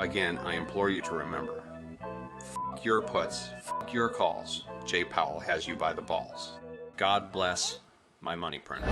Again, I implore you to remember, f your puts, f your calls. Jay Powell has you by the balls. God bless my money printer.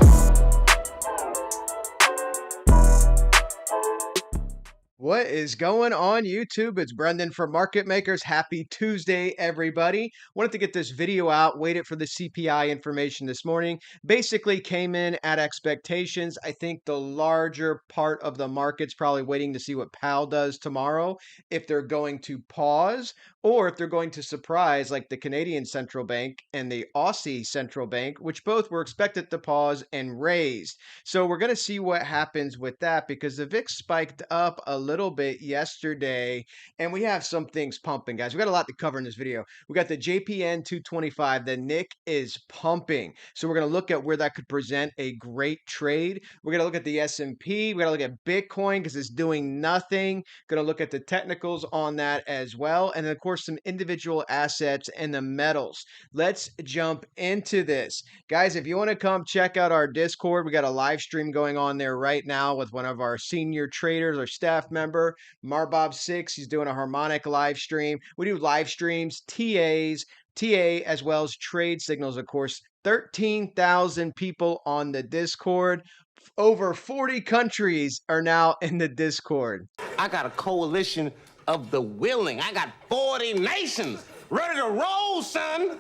What is going on YouTube? It's Brendan from Market Makers. Happy Tuesday, everybody. Wanted to get this video out, waited for the CPI information this morning. Basically came in at expectations. I think the larger part of the market's probably waiting to see what Powell does tomorrow, if they're going to pause or if they're going to surprise like the Canadian Central Bank and the Aussie Central Bank, which both were expected to pause and raised. So we're going to see what happens with that because the VIX spiked up a little bit yesterday, and we have some things pumping, guys. We got a lot to cover in this video. We got the JPN 225. The NIC is pumping, so we're going to look at where that could present a great trade. We're going to look at the S&P. We got to look at Bitcoin because it's doing nothing. Going to look at the technicals on that as well, and then of course some individual assets and the metals. Let's jump into this, guys. If you want to come check out our Discord, we got a live stream going on there right now with one of our senior traders or staff member, Marbob6. He's doing a harmonic live stream. We do live streams, TA, as well as trade signals, of course. 13,000 people on the Discord. Over 40 countries are now in the Discord. I got a coalition of the willing. I got 40 nations ready to roll, son.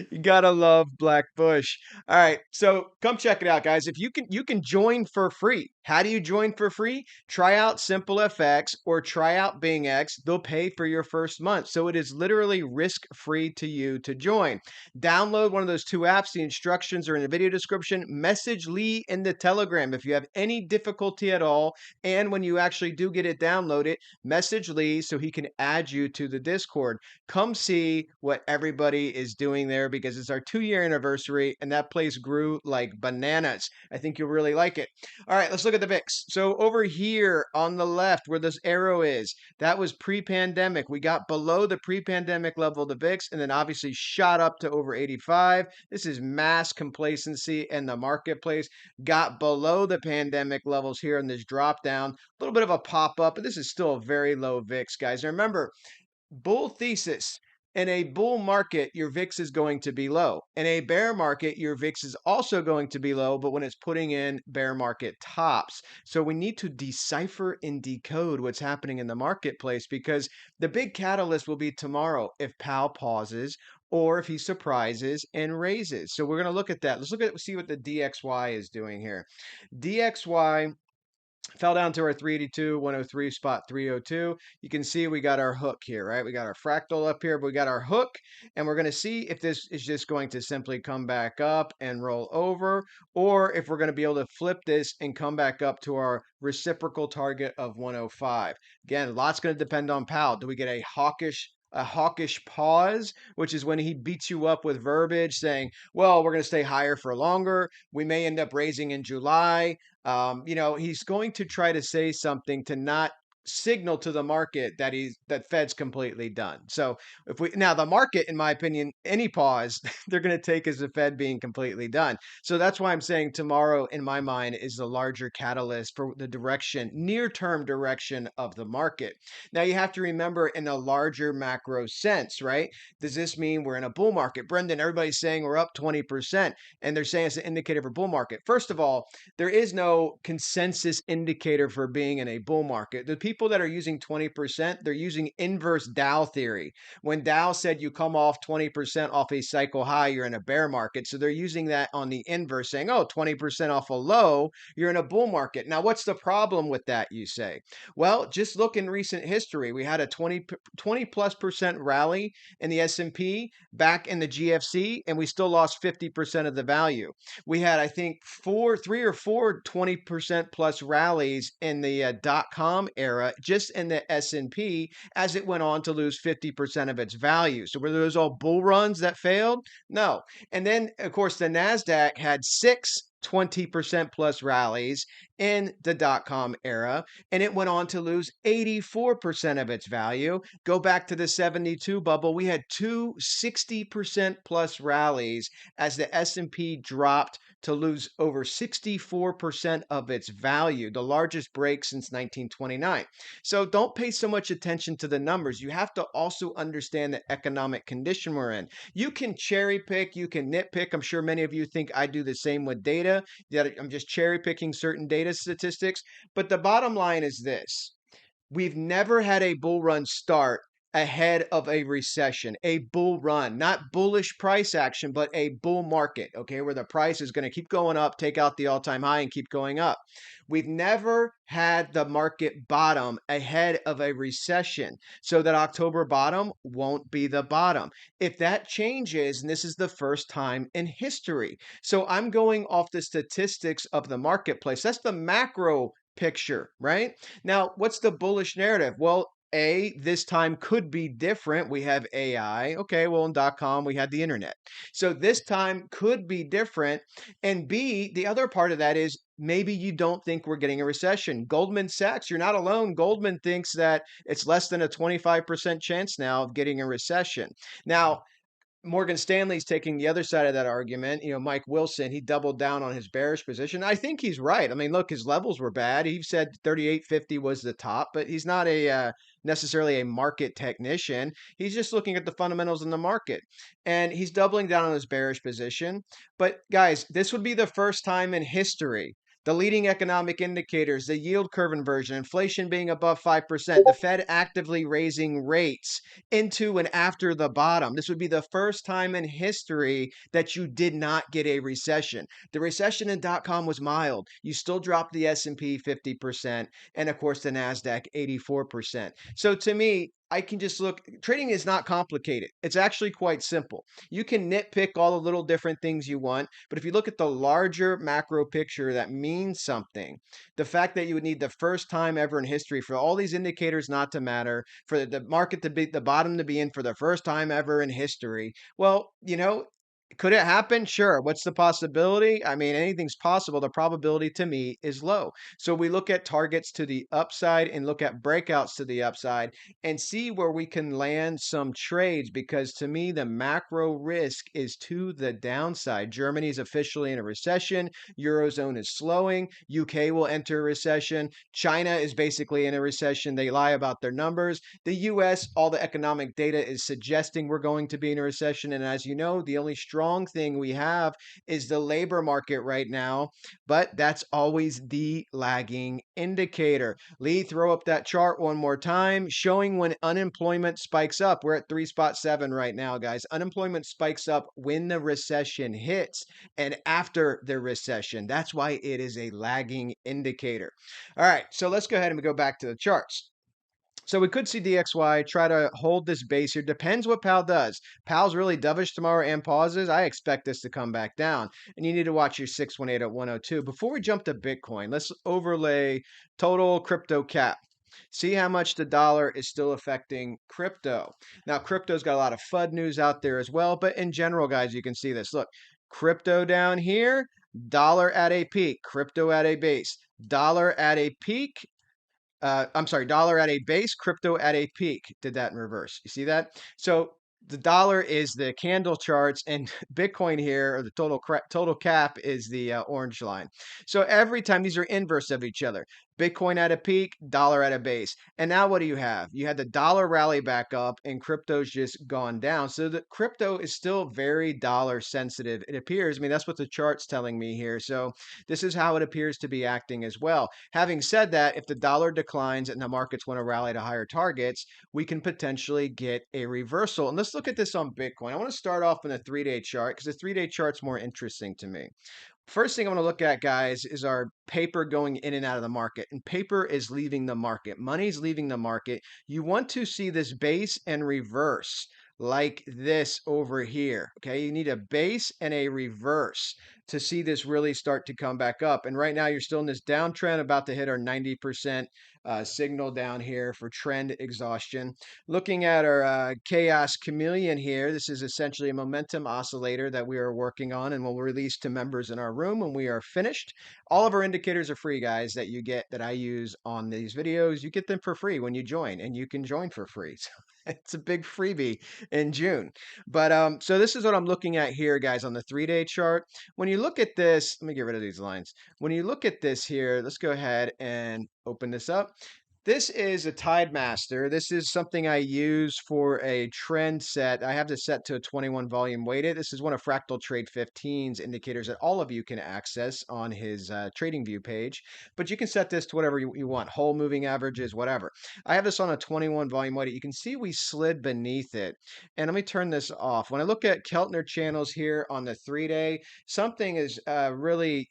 You gotta love Black Bush. All right, so come check it out, guys. If you can join for free. How do you join for free? Try out SimpleFX or try out BingX. They'll pay for your first month. So it is literally risk-free to you to join. Download one of those two apps. The instructions are in the video description. Message Lee in the Telegram if you have any difficulty at all. And when you actually do get it downloaded, message Lee so he can add you to the Discord. Come see what everybody is doing there because it's our 2-year anniversary and that place grew like bananas. I think you'll really like it. All right, let's look at the VIX. So over here on the left where this arrow is, that was pre-pandemic. We got below the pre-pandemic level of the VIX and then obviously shot up to over 85. This is mass complacency in the marketplace. Got below the pandemic levels here in this drop down. A little bit of a pop up, but this is still a very low VIX, guys. And remember, bull thesis. In a bull market, your VIX is going to be low. In a bear market, your VIX is also going to be low, but when it's putting in bear market tops. So we need to decipher and decode what's happening in the marketplace because the big catalyst will be tomorrow if Powell pauses or if he surprises and raises. So we're going to look at that. Let's see what the DXY is doing here. DXY fell down to our 382, 103, spot 302. You can see we got our hook here, right? We got our fractal up here, but we got our hook, and we're going to see if this is just going to simply come back up and roll over, or if we're going to be able to flip this and come back up to our reciprocal target of 105. Again, lots going to depend on Powell. Do we get a hawkish pause, which is when he beats you up with verbiage saying, well, we're going to stay higher for longer. We may end up raising in July. He's going to try to say something to not signal to the market that Fed's completely done. So now the market, in my opinion, any pause they're going to take as the Fed being completely done. So that's why I'm saying tomorrow, in my mind, is the larger catalyst for the near-term direction of the market. Now you have to remember in a larger macro sense, right? Does this mean we're in a bull market? Brendan, everybody's saying we're up 20%, and they're saying it's an indicator for bull market. First of all, there is no consensus indicator for being in a bull market. The people that are using 20%, they're using inverse Dow theory. When Dow said you come off 20% off a cycle high, you're in a bear market. So they're using that on the inverse, saying, oh, 20% off a low, you're in a bull market. Now, what's the problem with that, you say? Well, just look in recent history. We had a 20+% rally in the S&P back in the GFC, and we still lost 50% of the value. We had, I think, 3 or 4 20% plus rallies in the dot-com era, just in the S&P, as it went on to lose 50% of its value. So were those all bull runs that failed? No. And then, of course, the NASDAQ had 6 20% plus rallies in the dot-com era, and it went on to lose 84% of its value. Go back to the 72 bubble, we had two 60% plus rallies as the S&P dropped to lose over 64% of its value, the largest break since 1929. So don't pay so much attention to the numbers. You have to also understand the economic condition we're in. You can cherry pick, you can nitpick. I'm sure many of you think I do the same with data, that I'm just cherry picking certain data statistics. But the bottom line is this: we've never had a bull run start ahead of a recession, a bull run, not bullish price action, but a bull market, okay, where the price is going to keep going up, take out the all-time high and keep going up. We've never had the market bottom ahead of a recession, so that October bottom won't be the bottom. If that changes, and this is the first time in history. So I'm going off the statistics of the marketplace. That's the macro picture, right? Now, what's the bullish narrative? Well, this time could be different. We have AI. Okay, well, in .com, we had the internet. So this time could be different. And B, the other part of that is maybe you don't think we're getting a recession. Goldman Sachs, you're not alone. Goldman thinks that it's less than a 25% chance now of getting a recession. Now, Morgan Stanley's taking the other side of that argument. Mike Wilson, he doubled down on his bearish position. I think he's right. I mean, look, his levels were bad. He said 38.50 was the top, but he's not necessarily a market technician. He's just looking at the fundamentals in the market, and he's doubling down on his bearish position. But guys, this would be the first time in history. The leading economic indicators, the yield curve inversion, inflation being above 5%, the Fed actively raising rates into and after the bottom. This would be the first time in history that you did not get a recession. The recession in .com was mild. You still dropped the S&P 50%, and of course the NASDAQ 84%. So to me, I can just look, trading is not complicated. It's actually quite simple. You can nitpick all the little different things you want, but if you look at the larger macro picture that means something, the fact that you would need the first time ever in history for all these indicators not to matter, for the market to be the bottom to be in for the first time ever in history, well, could it happen? Sure. What's the possibility? I mean, anything's possible. The probability to me is low. So we look at targets to the upside and look at breakouts to the upside and see where we can land some trades, because to me, the macro risk is to the downside. Germany is officially in a recession. Eurozone is slowing. UK will enter a recession. China is basically in a recession. They lie about their numbers. The US, all the economic data is suggesting we're going to be in a recession. And as you know, the only strong thing we have is the labor market right now, but that's always the lagging indicator. Lee, throw up that chart one more time, showing when unemployment spikes up. We're at 3.7 right now, guys. Unemployment spikes up when the recession hits and after the recession. That's why it is a lagging indicator. All right, so let's go ahead and go back to the charts. So we could see DXY try to hold this base here. Depends what Powell does. Powell's really dovish tomorrow and pauses. I expect this to come back down. And you need to watch your 618 at 102. Before we jump to Bitcoin, let's overlay total crypto cap. See how much the dollar is still affecting crypto. Now, crypto's got a lot of FUD news out there as well. But in general, guys, you can see this. Look, crypto down here, dollar at a peak, crypto at a base, dollar at a peak. Dollar at a base, crypto at a peak. Did that in reverse. You see that? So the dollar is the candle charts, and Bitcoin here, or the total cap, is the orange line. So every time these are inverse of each other. Bitcoin at a peak, dollar at a base. And now what do you have? You had the dollar rally back up and crypto's just gone down. So the crypto is still very dollar sensitive, it appears. I mean, that's what the chart's telling me here. So this is how it appears to be acting as well. Having said that, if the dollar declines and the markets want to rally to higher targets, we can potentially get a reversal. And let's look at this on Bitcoin. I want to start off in a 3-day chart because the 3-day chart's more interesting to me. First thing I want to look at, guys, is our paper going in and out of the market. And paper is leaving the market. Money's leaving the market. You want to see this base and reverse like this over here. Okay, you need a base and a reverse to see this really start to come back up. And right now you're still in this downtrend, about to hit our 90% signal down here for trend exhaustion. Looking at our chaos chameleon here, this is essentially a momentum oscillator that we are working on and will release to members in our room when we are finished. All of our indicators are free, guys, that you get, that I use on these videos. You get them for free when you join, and you can join for free. So it's a big freebie in June. But so this is what I'm looking at here, guys, on the 3-day chart. When you look at this, let me get rid of these lines. When you look at this here, let's go ahead and open this up. This is a Tide Master. This is something I use for a trend set. I have this set to a 21 volume weighted. This is one of Fractal Trade 15's indicators that all of you can access on his trading view page. But you can set this to whatever you want, whole moving averages, whatever. I have this on a 21 volume weighted. You can see we slid beneath it. And let me turn this off. When I look at Keltner channels here on the 3-day, something is really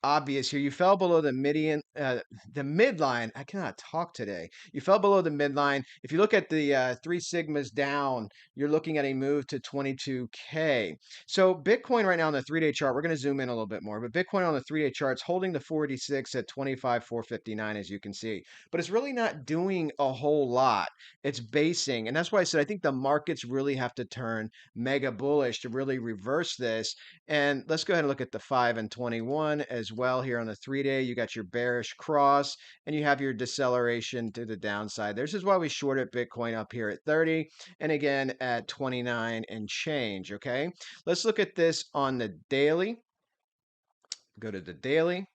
obvious here. You fell below the midline. I cannot talk today. You fell below the midline. If you look at the 3 sigmas down, you're looking at a move to 22K. So Bitcoin right now on the 3-day chart, we're going to zoom in a little bit more, but Bitcoin on the 3-day chart is holding the 46 at 25,459, as you can see, but it's really not doing a whole lot. It's basing. And that's why I said, I think the markets really have to turn mega bullish to really reverse this. And let's go ahead and look at the 5 and 21 as well here on the 3-day. You got your bearish cross and you have your deceleration to the downside. This is why we shorted Bitcoin up here at 30 and again at 29 and change. Okay, let's look at this on the daily. Go to the daily.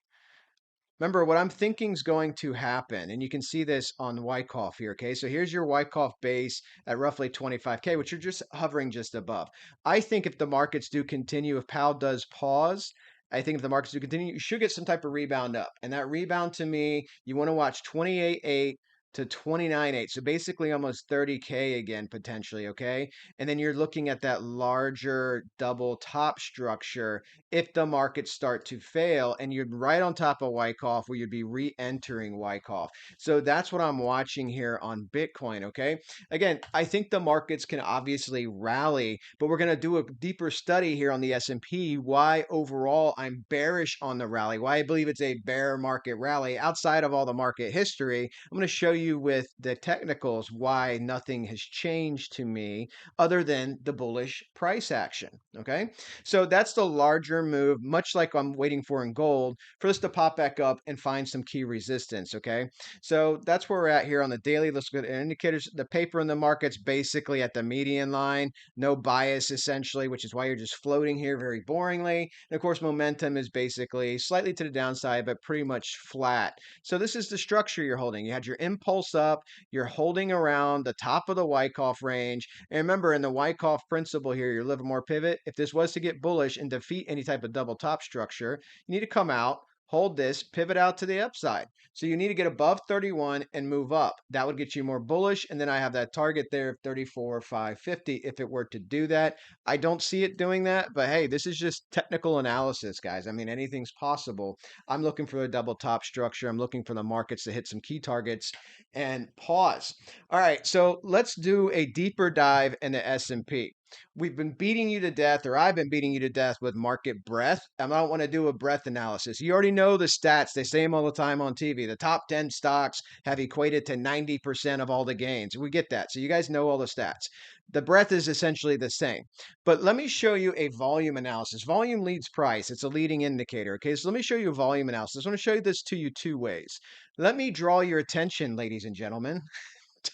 Remember, what I'm thinking is going to happen, and you can see this on Wyckoff here, okay? So here's your Wyckoff base at roughly 25K, which you're just hovering just above. I think if the markets do continue, if Powell does pause, I think if the markets do continue, you should get some type of rebound up. And that rebound to me, you want to watch 28.8 to 29.8. So basically almost 30K again, potentially, okay? And then you're looking at that larger double top structure if the markets start to fail, and you're right on top of Wyckoff where you'd be re-entering Wyckoff. So that's what I'm watching here on Bitcoin, okay? Again, I think the markets can obviously rally, but we're going to do a deeper study here on the S&P, why overall I'm bearish on the rally, why I believe it's a bear market rally outside of all the market history. I'm going to show you with the technicals why nothing has changed to me other than the bullish price action, okay? So that's the larger move, much like I'm waiting for in gold, for this to pop back up and find some key resistance, okay? So that's where we're at here on the daily. Let's go to indicators. The paper in the market's basically at the median line, no bias essentially, which is why you're just floating here very boringly. And of course, momentum is basically slightly to the downside, but pretty much flat. So this is the structure you're holding. You had your impulse up, you're holding around the top of the Wyckoff range. And remember, in the Wyckoff principle here, your Livermore pivot, if this was to get bullish and defeat any type of double top structure, you need to come out, hold this, pivot out to the upside. So you need to get above 31 and move up. That would get you more bullish. And then I have that target there of 34,550 if it were to do that. I don't see it doing that, but hey, this is just technical analysis, guys. I mean, anything's possible. I'm looking for a double top structure. I'm looking for the markets to hit some key targets and pause. All right, so let's do a deeper dive into S&P. We've been beating you to death, or I've been beating you to death with market breadth. I don't want to do a breadth analysis. You already know the stats. They say them all the time on TV. The top 10 stocks have equated to 90% of all the gains. We get that. So you guys know all the stats. The breadth is essentially the same. But let me show you a volume analysis. Volume leads price. It's a leading indicator. Okay, so let me show you a volume analysis. I want to show you this to you 2 ways. Let me draw your attention, ladies and gentlemen,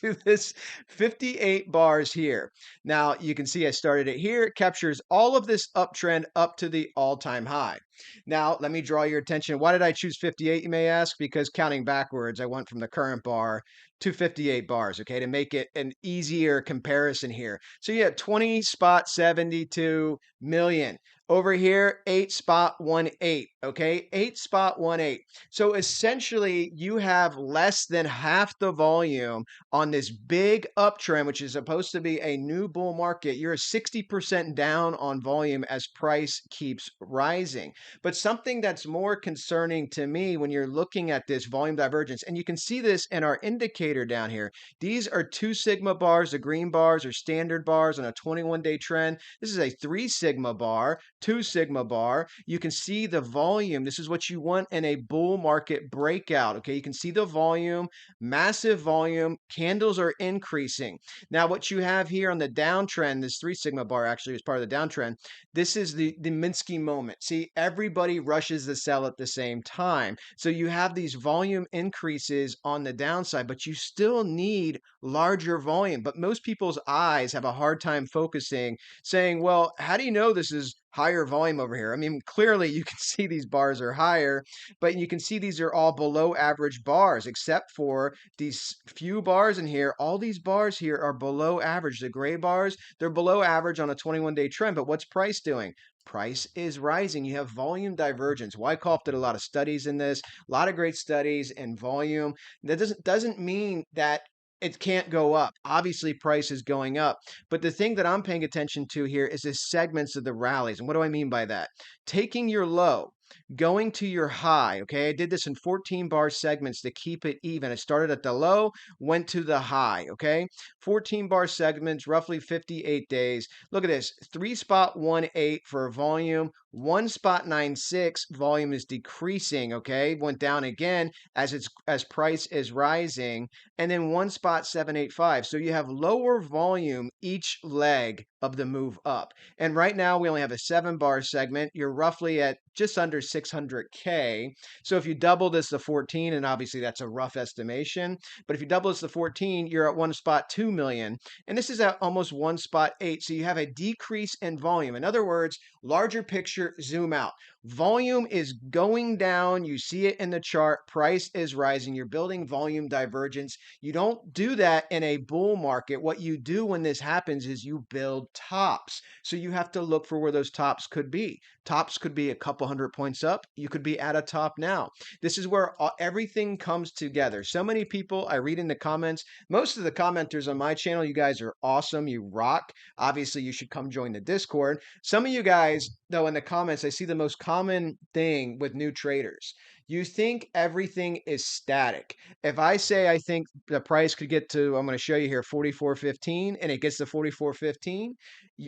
to this 58 bars here. Now you can see I started it here. It captures all of this uptrend up to the all-time high. Now let me draw your attention. Why did I choose 58, you may ask? Because counting backwards, I went from the current bar to 58 bars, okay, to make it an easier comparison here. So you have 20.72 million. Over here, 8.18, okay? 8.18. So essentially, you have less than half the volume on this big uptrend, which is supposed to be a new bull market. You're 60% down on volume as price keeps rising. But something that's more concerning to me when you're looking at this volume divergence, and you can see this in our indicator down here. These are 2 sigma bars. The green bars are standard bars on a 21-day trend. This is a 3 sigma bar. 2 sigma bar. You can see the volume. This is what you want in a bull market breakout. Okay, you can see the volume, massive volume, candles are increasing. Now, what you have here on the downtrend, this 3 sigma bar actually is part of the downtrend. This is the Minsky moment. See, everybody rushes to sell at the same time. So you have these volume increases on the downside, but you still need larger volume. But most people's eyes have a hard time focusing, saying, well, how do you know this is higher volume over here? I mean, clearly you can see these bars are higher, but you can see these are all below average bars, except for these few bars in here. All these bars here are below average. The gray bars, they're below average on a 21-day trend. But what's price doing? Price is rising. You have volume divergence. Wyckoff did a lot of studies in this, a lot of great studies in volume. That doesn't mean that it can't go up. Obviously, price is going up. But the thing that I'm paying attention to here is the segments of the rallies. And what do I mean by that? Taking your low, going to your high. Okay, I did this in 14 bar segments to keep it even. I started at the low, went to the high. Okay, 14 bar segments, roughly 58 days. Look at this, 3.18 for volume, 1.96 volume is decreasing. Okay, went down again as price is rising, and then 1.785. So you have lower volume each leg of the move up. And right now we only have a 7 bar segment. You're roughly at just under 600K. So if you double this to 14, and obviously that's a rough estimation, but if you double this to 14, you're at 1.2 million. And this is at almost 1.8. So you have a decrease in volume. In other words, larger picture, zoom out. Volume is going down. You see it in the chart. Price is rising. You're building volume divergence. You don't do that in a bull market. What you do when this happens is you build tops. So you have to look for where those tops could be. Tops could be a couple hundred points up. You could be at a top now. This is where everything comes together. So many people, I read in the comments, most of the commenters on my channel, you guys are awesome. You rock. Obviously, you should come join the Discord. Some of you guys, though, in the comments, I see the most common thing with new traders. You think everything is static. If I say I think the price could get to, I'm going to show you here, 44.15, and it gets to 44.15,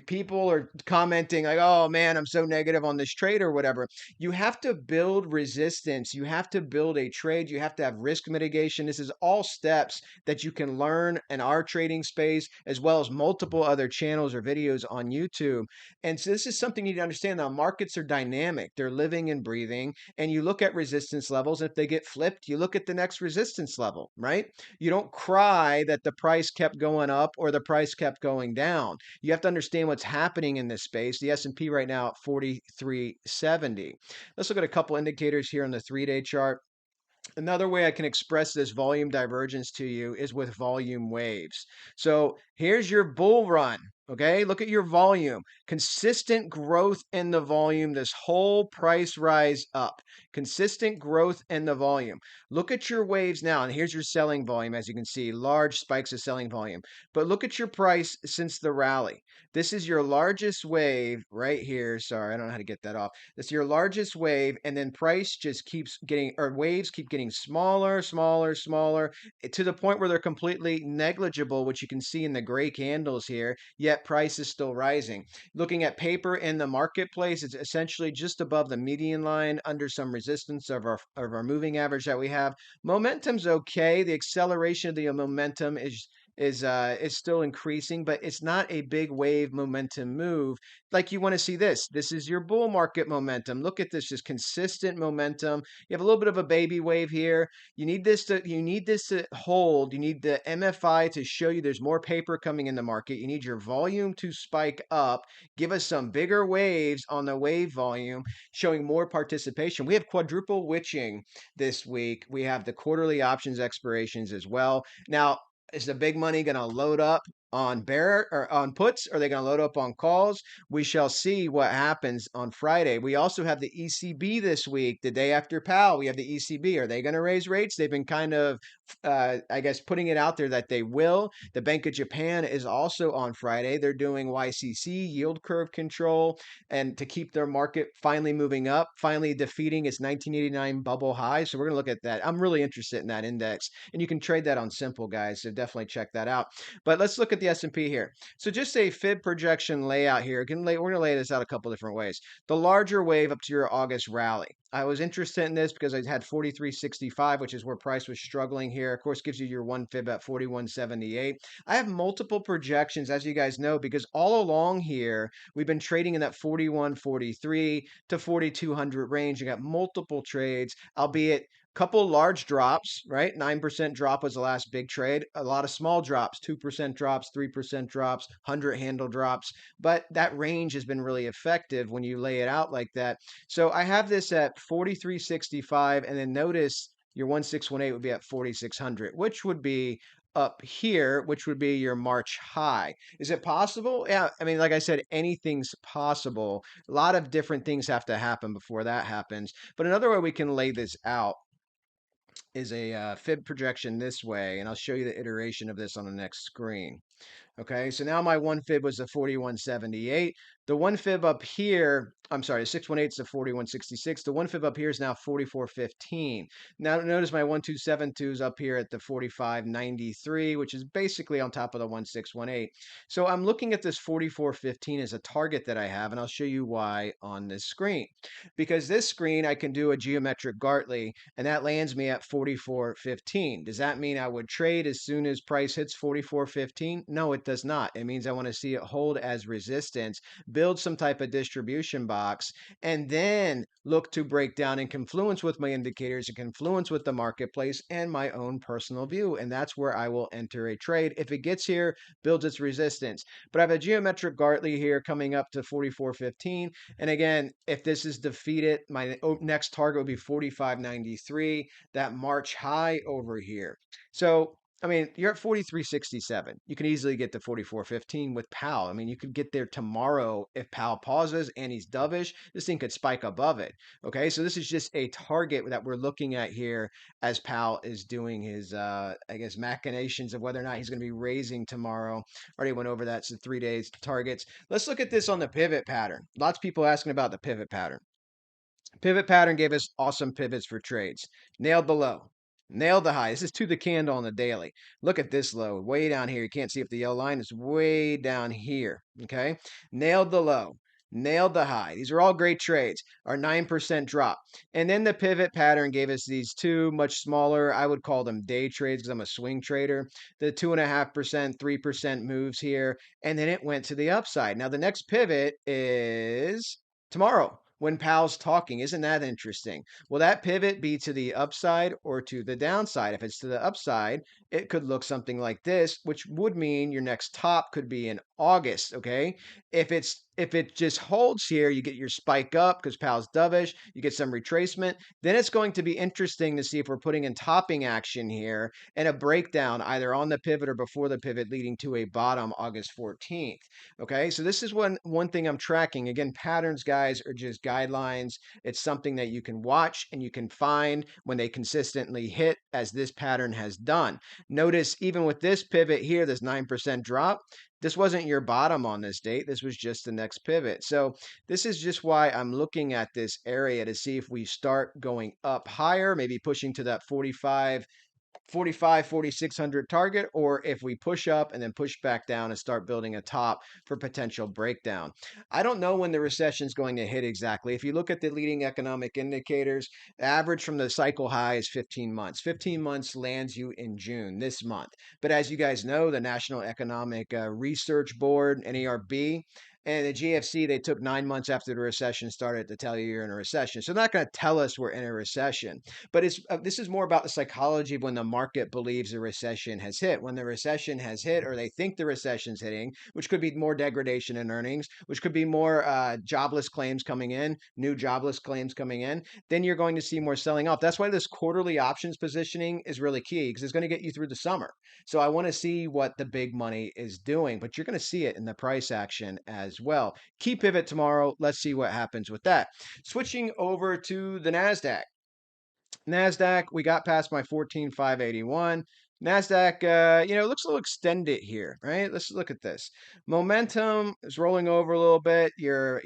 people are commenting like, oh man, I'm so negative on this trade or whatever. You have to build resistance. You have to build a trade. You have to have risk mitigation. This is all steps that you can learn in our trading space, as well as multiple other channels or videos on YouTube. And so this is something you need to understand. Now, markets are dynamic. They're living and breathing. And you look at resistance levels. If they get flipped, you look at the next resistance level, right? You don't cry that the price kept going up or the price kept going down. You have to understand what's happening in this space. The S&P right now at 4370. Let's look at a couple indicators here on the 3-day chart. Another way I can express this volume divergence to you is with volume waves. So here's your bull run. Okay, look at your volume. Consistent growth in the volume, this whole price rise up. Consistent growth in the volume. Look at your waves now, and here's your selling volume. As you can see, large spikes of selling volume. But look at your price since the rally. This is your largest wave right here. Sorry, I don't know how to get that off. This is your largest wave, and then price just keeps getting, or waves keep getting smaller, smaller, smaller, to the point where they're completely negligible, which you can see in the gray candles here, yet price is still rising. Looking at paper in the marketplace, it's essentially just above the median line, under some resistance of our moving average that we have. Momentum's okay. The acceleration of the momentum is still increasing, but it's not a big wave momentum move like you want to see this. This is your bull market momentum. Look at this, just consistent momentum. You have a little bit of a baby wave here. You need this to hold. You need the MFI to show you there's more paper coming in the market. You need your volume to spike up. Give us some bigger waves on the wave volume, showing more participation. We have quadruple witching this week. We have the quarterly options expirations as well. Now, is the big money going to load up on bear or on puts? Or are they going to load up on calls? We shall see what happens on Friday. We also have the ECB this week, the day after Powell. We have the ECB. Are they going to raise rates? They've been kind of, I guess, putting it out there that they will. The Bank of Japan is also on Friday. They're doing YCC, yield curve control, and to keep their market finally moving up, finally defeating its 1989 bubble high. So we're going to look at that. I'm really interested in that index, and you can trade that on Simple, guys. So definitely check that out. But let's look at the S&P here. So just a fib projection layout here. We're going to lay this out a couple different ways. The larger wave up to your August rally. I was interested in this because I had 43.65, which is where price was struggling here. Of course, gives you your one fib at 41.78. I have multiple projections, as you guys know, because all along here, we've been trading in that 41.43 to 4,200 range. You got multiple trades, albeit couple large drops, right? 9% drop was the last big trade. A lot of small drops, 2% drops, 3% drops, 100 handle drops. But that range has been really effective when you lay it out like that. So I have this at 43.65, and then notice your 1618 would be at 4,600, which would be up here, which would be your March high. Is it possible? Yeah, I mean, like I said, anything's possible. A lot of different things have to happen before that happens. But another way we can lay this out is a fib projection this way, and I'll show you the iteration of this on the next screen. Okay, so now my one fib was a 41.78. The one fib up here, I'm sorry, the 618 is a 41.66. The one fib up here is now 44.15. Now notice my 1272 is up here at the 45.93, which is basically on top of the 1618. So I'm looking at this 44.15 as a target that I have, and I'll show you why on this screen. Because this screen, I can do a geometric Gartley, and that lands me at 44.15. Does that mean I would trade as soon as price hits 44.15? No, it does not. It means I want to see it hold as resistance, build some type of distribution box, and then look to break down and confluence with my indicators and confluence with the marketplace and my own personal view. And that's where I will enter a trade. If it gets here, builds its resistance. But I have a geometric Gartley here coming up to 44.15. And again, if this is defeated, my next target would be 45.93, that March high over here. So I mean, you're at 43.67. You can easily get to 44.15 with Powell. I mean, you could get there tomorrow if Powell pauses and he's dovish. This thing could spike above it. Okay, so this is just a target that we're looking at here as Powell is doing his, I guess, machinations of whether or not he's going to be raising tomorrow. Already went over that. So 3 days targets. Let's look at this on the pivot pattern. Lots of people asking about the pivot pattern. Pivot pattern gave us awesome pivots for trades. Nailed the low. Nailed the high. This is to the candle on the daily. Look at this low way down here. You can't see if the yellow line is way down here. Okay. Nailed the low. Nailed the high. These are all great trades. Our 9% drop. And then the pivot pattern gave us these two much smaller, I would call them day trades because I'm a swing trader. The 2.5%, 3% moves here. And then it went to the upside. Now the next pivot is tomorrow when Powell's talking. Isn't that interesting? Will that pivot be to the upside or to the downside? If it's to the upside, it could look something like this, which would mean your next top could be in August, okay? If it just holds here, you get your spike up because Powell's dovish, you get some retracement. Then it's going to be interesting to see if we're putting in topping action here and a breakdown either on the pivot or before the pivot leading to a bottom August 14th. Okay, so this is one thing I'm tracking. Again, patterns, guys, are just guidelines. It's something that you can watch and you can find when they consistently hit, as this pattern has done. Notice even with this pivot here, this 9% drop, this wasn't your bottom on this date. This was just the next pivot. So this is just why I'm looking at this area to see if we start going up higher, maybe pushing to that 4,600 target, or if we push up and then push back down and start building a top for potential breakdown. I don't know when the recession is going to hit exactly. If you look at the leading economic indicators, the average from the cycle high is 15 months. 15 months lands you in June this month. But as you guys know, the National Economic Research Board, NERB, and the GFC, they took 9 months after the recession started to tell you you're in a recession. So they're not going to tell us we're in a recession. But this is more about the psychology of when the market believes a recession has hit. When the recession has hit, or they think the recession's hitting, which could be more degradation in earnings, which could be more jobless claims coming in, new jobless claims coming in, then you're going to see more selling off. That's why this quarterly options positioning is really key, because it's going to get you through the summer. So I want to see what the big money is doing, but you're going to see it in the price action as well. Key pivot tomorrow. Let's see what happens with that. Switching over to the NASDAQ. NASDAQ, we got past my 14,581. NASDAQ, it looks a little extended here, right? Let's look at this. Momentum is rolling over a little bit. Your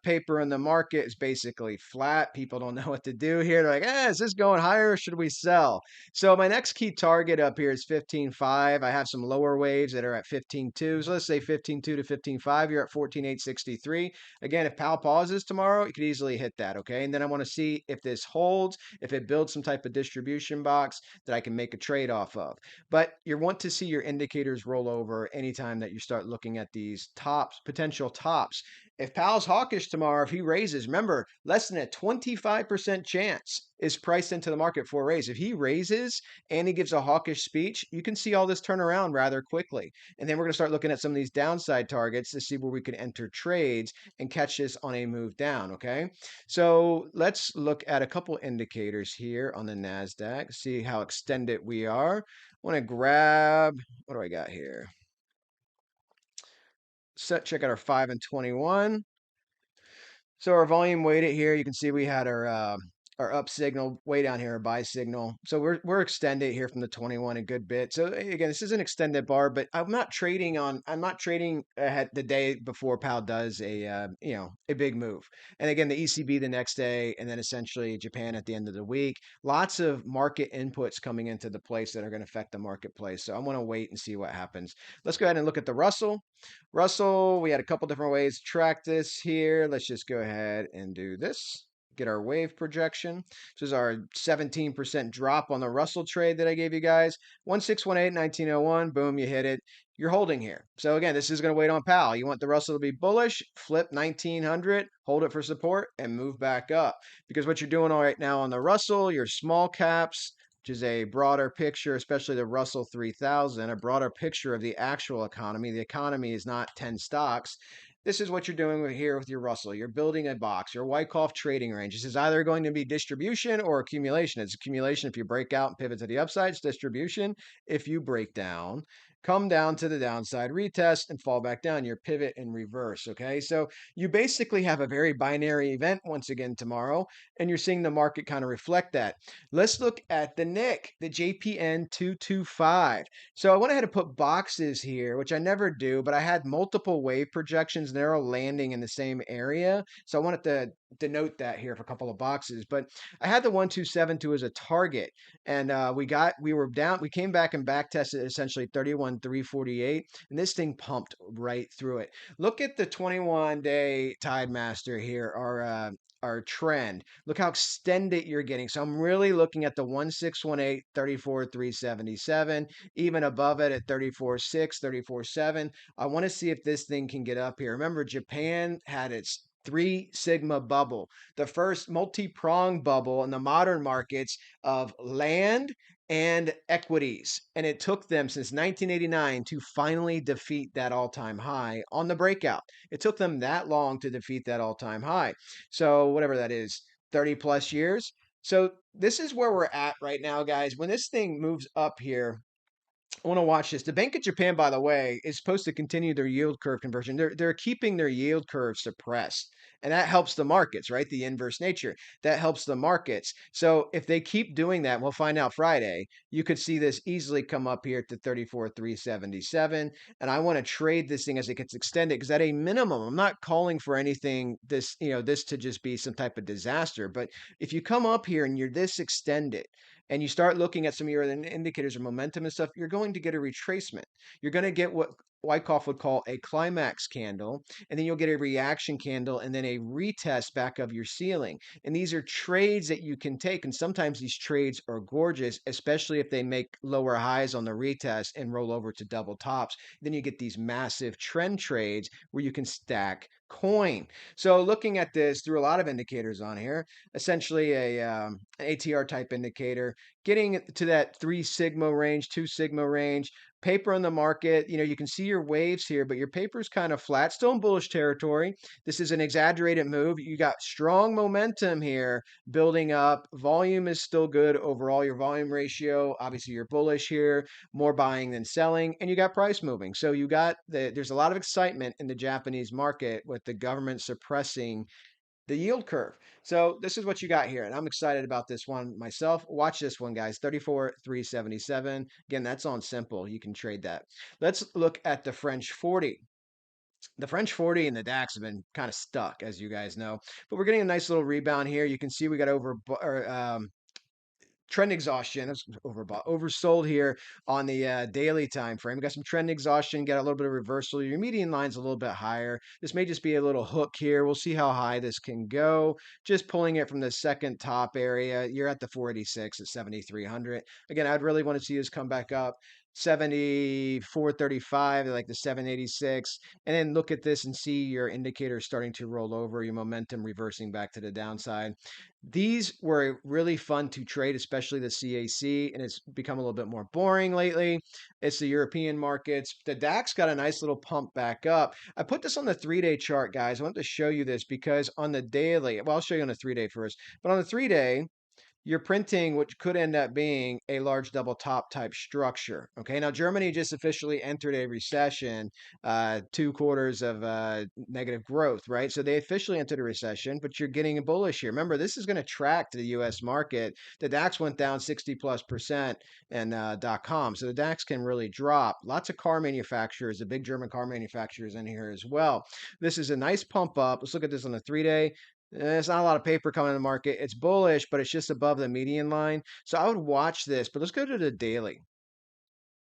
paper in the market is basically flat. People don't know what to do here. They're like, is this going higher or should we sell? So my next key target up here is 15.5. I have some lower waves that are at 15.2. So let's say 15.2 to 15.5. You're at 14.863. Again, if Powell pauses tomorrow, you could easily hit that, okay? And then I want to see if this holds, if it builds some type of distribution box that I can make a trade off of. But you want to see your indicators roll over anytime that you start looking at these tops, potential tops. If Powell's hawkish tomorrow, if he raises, remember, less than a 25% chance is priced into the market for a raise. If he raises and he gives a hawkish speech, you can see all this turn around rather quickly. And then we're going to start looking at some of these downside targets to see where we can enter trades and catch this on a move down, okay? So let's look at a couple indicators here on the NASDAQ, see how extended we are. Want to grab, what do I got here? Check out our 5 and 21. So our volume weighted here, you can see we had our up signal way down here, our buy signal. So we're extended here from the 21 a good bit. So again, this is an extended bar, but I'm not trading ahead the day before Powell does a big move. And again, the ECB the next day, and then essentially Japan at the end of the week. Lots of market inputs coming into the place that are going to affect the marketplace. So I want to wait and see what happens. Let's go ahead and look at the Russell. Russell, we had a couple different ways to track this here. Let's just go ahead and do this. Get our wave projection. This is our 17% drop on the Russell trade that I gave you guys. 1618, 1901. Boom, you hit it. You're holding here. So again, this is going to wait on Powell. You want the Russell to be bullish, flip 1900, hold it for support, and move back up. Because what you're doing right now on the Russell, your small caps, which is a broader picture, especially the Russell 3000, a broader picture of the actual economy. The economy is not 10 stocks. This is what you're doing here with your Russell. You're building a box, your Wyckoff trading range. This is either going to be distribution or accumulation. It's accumulation if you break out and pivot to the upside. It's distribution if you break down, come down to the downside, retest, and fall back down. Your pivot in reverse, okay? So you basically have a very binary event once again tomorrow, and you're seeing the market kind of reflect that. Let's look at the NIC, the JPN 225. So I went ahead and put boxes here, which I never do, but I had multiple wave projections and they're all landing in the same area. So I wanted to denote that here for a couple of boxes. But I had the 1272 as a target, and we were down. We came back and back tested essentially 31,348, and this thing pumped right through it. Look at the 21-day Tide Master here, our trend. Look how extended you're getting. So I'm really looking at the 1618, 34,377, even above it at 34.6, 34.7. I want to see if this thing can get up here. Remember, Japan had its 3 sigma bubble, the first multi-pronged bubble in the modern markets of land and equities. And it took them since 1989 to finally defeat that all-time high on the breakout. It took them that long to defeat that all-time high. So whatever that is, 30 plus years. So this is where we're at right now, guys. When this thing moves up here, I want to watch this. The Bank of Japan, by the way, is supposed to continue their yield curve conversion. They're keeping their yield curve suppressed. And that helps the markets, right? The inverse nature. That helps the markets. So if they keep doing that, we'll find out Friday, you could see this easily come up here to 34,377. And I want to trade this thing as it gets extended because at a minimum, I'm not calling for anything this to just be some type of disaster. But if you come up here and you're this extended, and you start looking at some of your indicators of momentum and stuff, you're going to get a retracement. You're going to get what Wyckoff would call a climax candle, and then you'll get a reaction candle, and then a retest back of your ceiling. And these are trades that you can take, and sometimes these trades are gorgeous, especially if they make lower highs on the retest and roll over to double tops. Then you get these massive trend trades where you can stack coin. So looking at this through a lot of indicators on here, essentially an ATR type indicator, getting to that 3 sigma range, 2 sigma range, paper on the market, you can see your waves here, but your paper's kind of flat, still in bullish territory. This is an exaggerated move. You got strong momentum here building up. Volume is still good overall. Your volume ratio, obviously you're bullish here, more buying than selling, and you got price moving. So there's a lot of excitement in the Japanese market with the government suppressing the yield curve. So this is what you got here, and I'm excited about this one myself. Watch this one, guys. 34,377. Again, that's on simple. You can trade that. Let's look at the French 40. The French 40 and the DAX have been kind of stuck, as you guys know, but we're getting a nice little rebound here. You can see we got trend exhaustion. It's overbought, oversold here on the daily time frame. We got some trend exhaustion, got a little bit of reversal. Your median line's a little bit higher. This may just be a little hook here. We'll see how high this can go. Just pulling it from the second top area. You're at the 486 at 7,300. Again, I'd really want to see this come back up. 74.35, like the 786, and then look at this and see your indicator starting to roll over, your momentum reversing back to the downside. These were really fun to trade, especially the CAC, and it's become a little bit more boring lately. It's the European markets. The DAX got a nice little pump back up. I put this on the 3-day chart, guys. I want to show you this because on the daily, well, I'll show you on the 3-day first, but on the 3-day, you're printing what could end up being a large double top type structure. Okay, now Germany just officially entered a recession, 2 quarters of negative growth, right? So they officially entered a recession, but you're getting a bullish here. Remember, this is going to track to the US market. The DAX went down 60+% and .com. So the DAX can really drop. Lots of car manufacturers, the big German car manufacturers in here as well. This is a nice pump up. Let's look at this on the 3-day. There's not a lot of paper coming in the market. It's bullish, but it's just above the median line. So I would watch this, but let's go to the daily.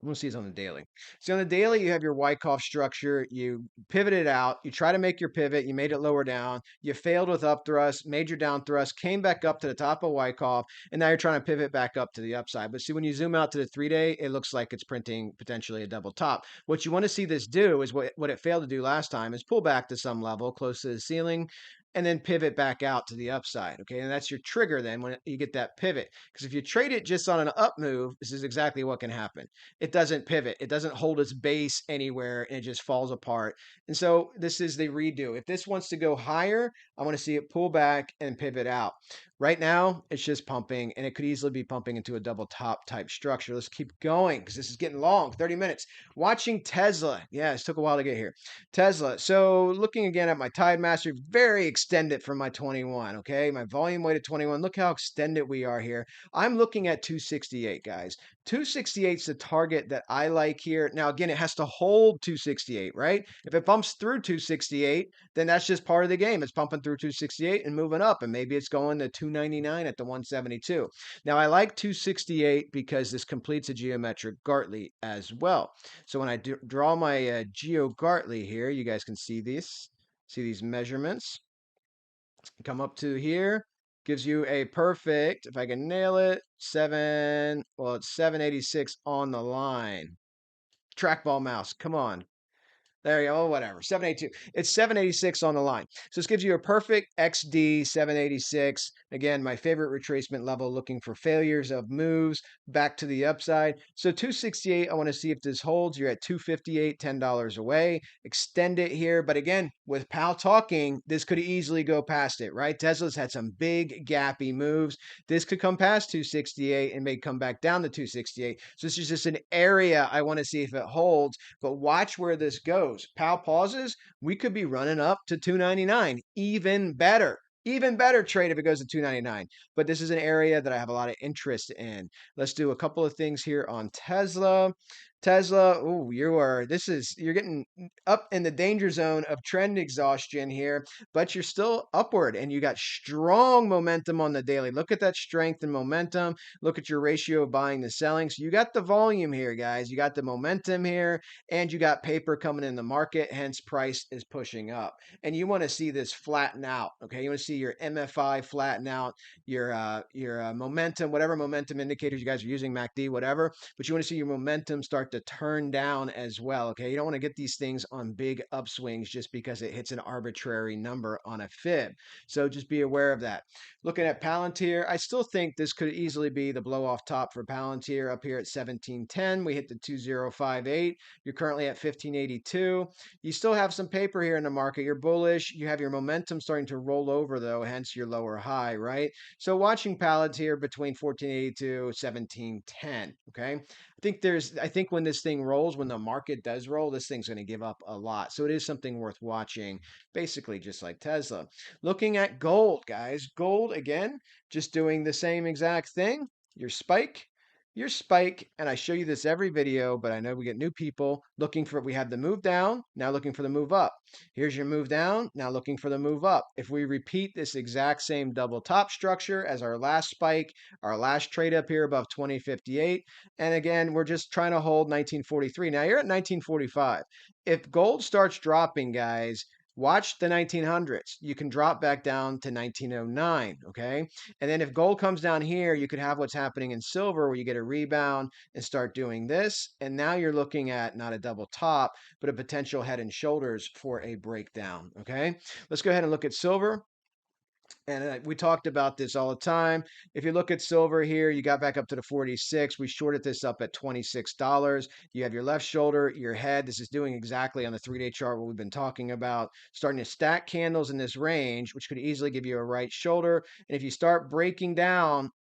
We'll see it's on the daily. So on the daily, you have your Wyckoff structure. You pivot it out. You try to make your pivot. You made it lower down. You failed with up thrust, made your down thrust, came back up to the top of Wyckoff, and now you're trying to pivot back up to the upside. But see, when you zoom out to the 3-day, it looks like it's printing potentially a double top. What you want to see this do is what it failed to do last time is pull back to some level close to the ceiling and then pivot back out to the upside. Okay. And that's your trigger then when you get that pivot. Because if you trade it just on an up move, this is exactly what can happen. It doesn't pivot. It doesn't hold its base anywhere and it just falls apart. And so this is the redo. If this wants to go higher, I want to see it pull back and pivot out. Right now, it's just pumping and it could easily be pumping into a double top type structure. Let's keep going because this is getting long, 30 minutes. Watching Tesla. Yeah, it took a while to get here. Tesla. So looking again at my Tide Master, very extended from my 21, okay? My volume weighted 21. Look how extended we are here. I'm looking at 268, guys. 268 is the target that I like here. Now, again, it has to hold 268, right? If it bumps through 268, then that's just part of the game. It's pumping through 268 and moving up, and maybe it's going to 299 at the 172. Now, I like 268 because this completes a geometric Gartley as well. So when I draw my Geo Gartley here, you guys can see these. See these measurements. Come up to here. Gives you a perfect, if I can nail it, it's 786 on the line. Trackball mouse, come on. There you go, whatever. 782. It's 786 on the line. So this gives you a perfect XD 786. Again, my favorite retracement level, looking for failures of moves back to the upside. So 268, I want to see if this holds. You're at 258, $10 away. Extend it here. But again, with Powell talking, this could easily go past it, right? Tesla's had some big gappy moves. This could come past 268 and may come back down to 268. So this is just an area I want to see if it holds. But watch where this goes. Powell pauses, we could be running up to 299. Even better. Even better trade if it goes to 299. But this is an area that I have a lot of interest in. Let's do a couple of things here on Tesla. Tesla, oh, you're getting up in the danger zone of trend exhaustion here, but you're still upward and you got strong momentum on the daily. Look at that strength and momentum. Look at your ratio of buying to selling. So you got the volume here, guys. You got the momentum here, and you got paper coming in the market, hence price is pushing up. And you want to see this flatten out, okay? You want to see your MFI flatten out, your momentum, whatever momentum indicators you guys are using, MACD, whatever, but you want to see your momentum start to turn down as well, okay? You don't want to get these things on big upswings just because it hits an arbitrary number on a fib. So just be aware of that. Looking at Palantir, I still think this could easily be the blow off top for Palantir up here at 1710. We hit the 2058. You're currently at 1582. You still have some paper here in the market. You're bullish. You have your momentum starting to roll over though, hence your lower high, right? So watching Palantir between 1482, 1710, okay? I think when this thing rolls, when the market does roll, this thing's going to give up a lot. So it is something worth watching, basically just like Tesla. Looking at gold, guys. Gold, again, just doing the same exact thing. Your spike, and I show you this every video, but I know we get new people looking for, we have the move down, now looking for the move up. Here's your move down, now looking for the move up. If we repeat this exact same double top structure as our last spike, our last trade up here above 2058, and again, we're just trying to hold 1943. Now you're at 1945. If gold starts dropping, guys, watch the 1900s. You can drop back down to 1909, okay? And then if gold comes down here, you could have what's happening in silver where you get a rebound and start doing this. And now you're looking at not a double top, but a potential head and shoulders for a breakdown, okay? Let's go ahead and look at silver. And we talked about this all the time. If you look at silver here, you got back up to the 46. We shorted this up at $26. You have your left shoulder, your head. This is doing exactly on the 3-day chart what we've been talking about, starting to stack candles in this range, which could easily give you a right shoulder. And if you start breaking down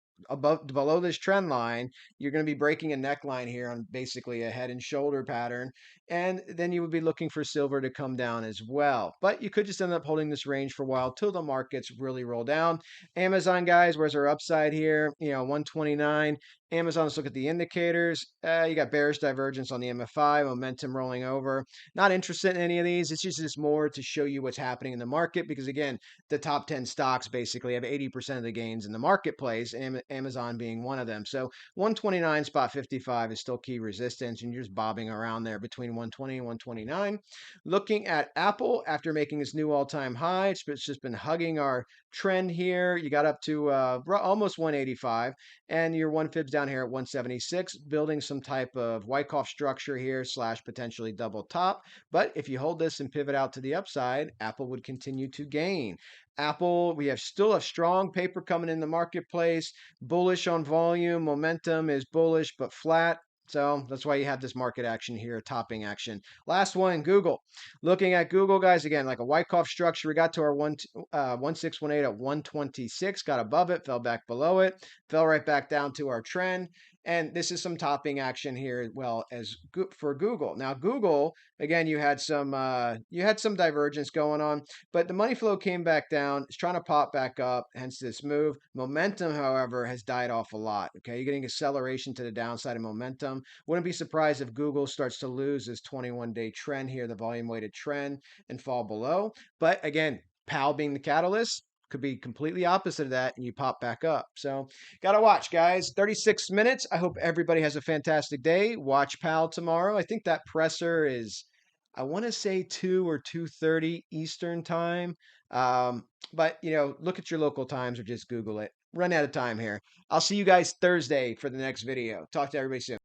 below this trend line, you're going to be breaking a neckline here on basically a head and shoulder pattern. And then you would be looking for silver to come down as well. But you could just end up holding this range for a while till the markets really roll down. Amazon, guys, where's our upside here? 129. Amazon, let's look at the indicators. You got bearish divergence on the MFI, momentum rolling over. Not interested in any of these. It's just more to show you what's happening in the market because, again, the top 10 stocks basically have 80% of the gains in the marketplace, Amazon being one of them. So 129 spot 55 is still key resistance, and you're just bobbing around there between 120 and 129. Looking at Apple, after making this new all-time high, it's just been hugging our trend here. You got up to almost 185, and your one fibs down here at 176, building some type of Wyckoff structure here / potentially double top. But if you hold this and pivot out to the upside, Apple would continue to gain. Apple, we have still a strong paper coming in the marketplace, bullish on volume, momentum is bullish but flat. So that's why you have this market action here, topping action. Last one, Google. Looking at Google, guys, again, like a Wyckoff structure. We got to our 1618 at 126, got above it, fell back below it, fell right back down to our trend. And this is some topping action here as well as for Google. Now, Google, again, you had some divergence going on, but the money flow came back down. It's trying to pop back up, hence this move. Momentum, however, has died off a lot. Okay, you're getting acceleration to the downside of momentum. Wouldn't be surprised if Google starts to lose this 21-day trend here, the volume weighted trend, and fall below. But again, Powell being the catalyst, could be completely opposite of that and you pop back up. So gotta watch, guys. 36 minutes. I hope everybody has a fantastic day. Watch Powell tomorrow. I think that presser is, I want to say 2 or 2:30 Eastern time. But look at your local times or just Google it. Run out of time here. I'll see you guys Thursday for the next video. Talk to everybody soon.